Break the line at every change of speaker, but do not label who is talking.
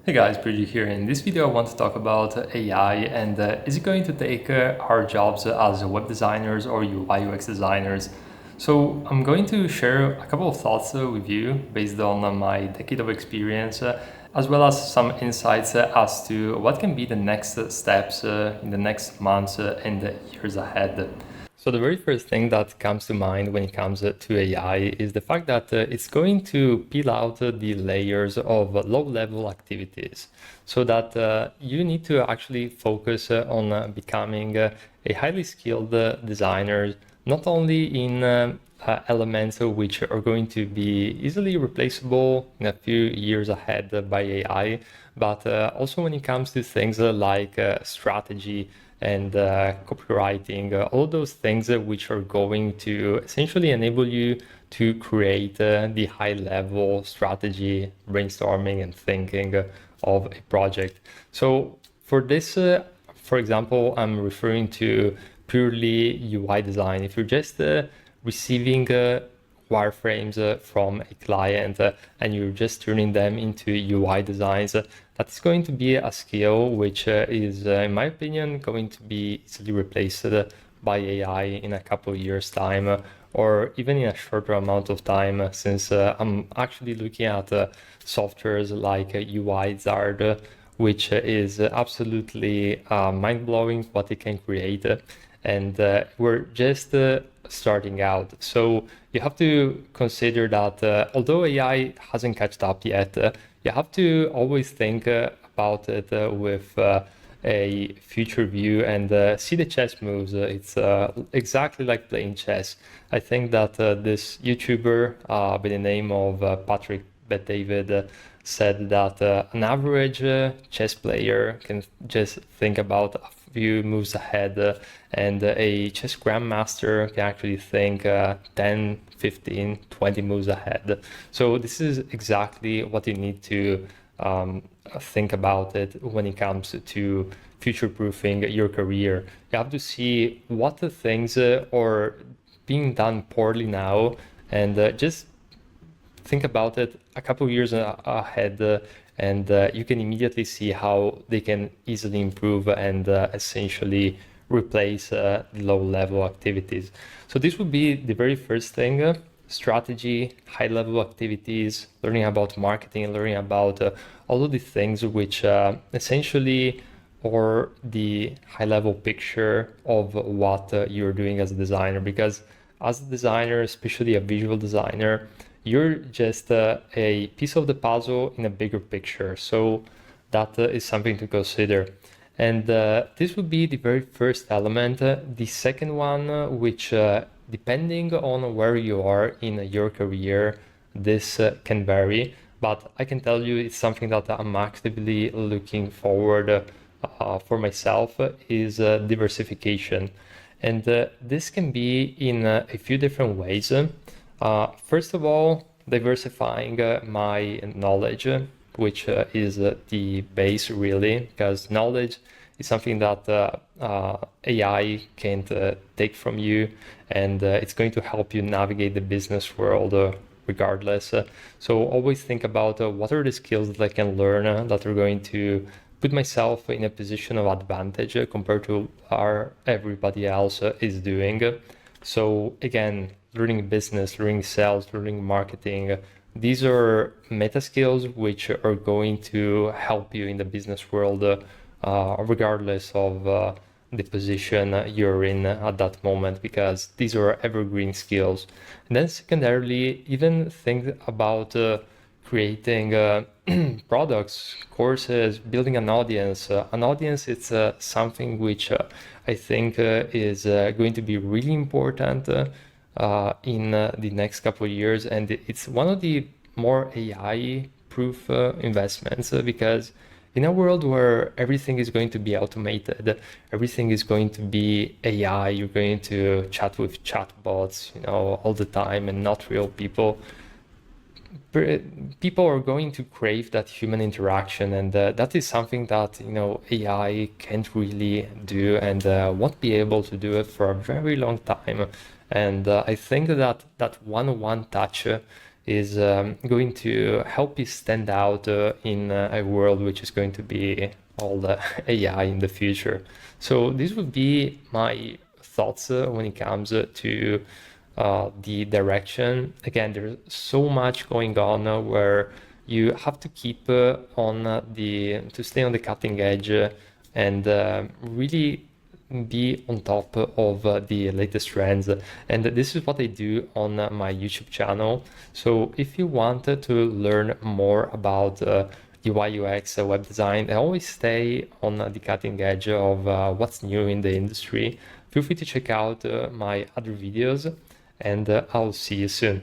Hey guys, Bridget here. In this video, I want to talk about AI and is it going to take our jobs as web designers or UI UX designers? So I'm going to share a couple of thoughts with you based on my decade of experience, as well as some insights as to what can be the next steps in the next months and years ahead. So the very first thing that comes to mind when it comes to AI is the fact that it's going to peel out the layers of low-level activities so that you need to actually focus on becoming a highly skilled designer, not only in elements which are going to be easily replaceable in a few years ahead by AI, but also when it comes to things like strategy and copywriting, all those things which are going to essentially enable you to create the high level strategy, brainstorming and thinking of a project. So for this, for example, I'm referring to purely UI design. If you're just receiving wireframes from a client and you're just turning them into UI designs, that's going to be a skill which is, in my opinion, going to be easily replaced by AI in a couple of years' time, or even in a shorter amount of time, since I'm actually looking at softwares like UI Zard, which is absolutely mind-blowing what it can create. And we're just starting out. So you have to consider that although AI hasn't caught up yet, you have to always think about it with a future view and see the chess moves. It's exactly like playing chess. I think that this YouTuber by the name of Patrick Bet-David said that an average chess player can just think about a few moves ahead, and a chess grandmaster can actually think 10, 15, 20 moves ahead. So this is exactly what you need to think about it when it comes to future-proofing your career. You have to see what the things are being done poorly now, and just think about it a couple of years ahead, and you can immediately see how they can easily improve and essentially replace low-level activities. So this would be the very first thing: strategy, high-level activities, learning about marketing, learning about all of the things which essentially are the high-level picture of what you're doing as a designer. Because as a designer, especially a visual designer, you're just a piece of the puzzle in a bigger picture. So that is something to consider. And this would be the very first element. The second one, which depending on where you are in your career, this can vary. But I can tell you it's something that I'm actively looking forward for myself, is diversification. And this can be in a few different ways. First of all, diversifying my knowledge, which is the base really, because knowledge is something that AI can't take from you, and it's going to help you navigate the business world regardless. So always think about what are the skills that I can learn that are going to put myself in a position of advantage compared to what everybody else is doing. So again, learning business, learning sales, learning marketing, these are meta skills which are going to help you in the business world, regardless of the position you're in at that moment, because these are evergreen skills. And then secondarily, even think about creating products, courses, building an audience. An audience, it's something which I think is going to be really important in the next couple of years. And it's one of the more AI-proof investments, because in a world where everything is going to be automated, everything is going to be AI, you're going to chat with chatbots, all the time, and not real people. People are going to crave that human interaction, and that is something that AI can't really do, and won't be able to do it for a very long time. And I think that that one-on-one touch is going to help you stand out in a world which is going to be all the AI in the future. So this would be my thoughts when it comes to the direction. Again, there's so much going on where you have to keep to stay on the cutting edge and really be on top of the latest trends. And this is what I do on my YouTube channel. So if you want to learn more about UI UX web design, I always stay on the cutting edge of what's new in the industry. Feel free to check out my other videos, and I'll see you soon.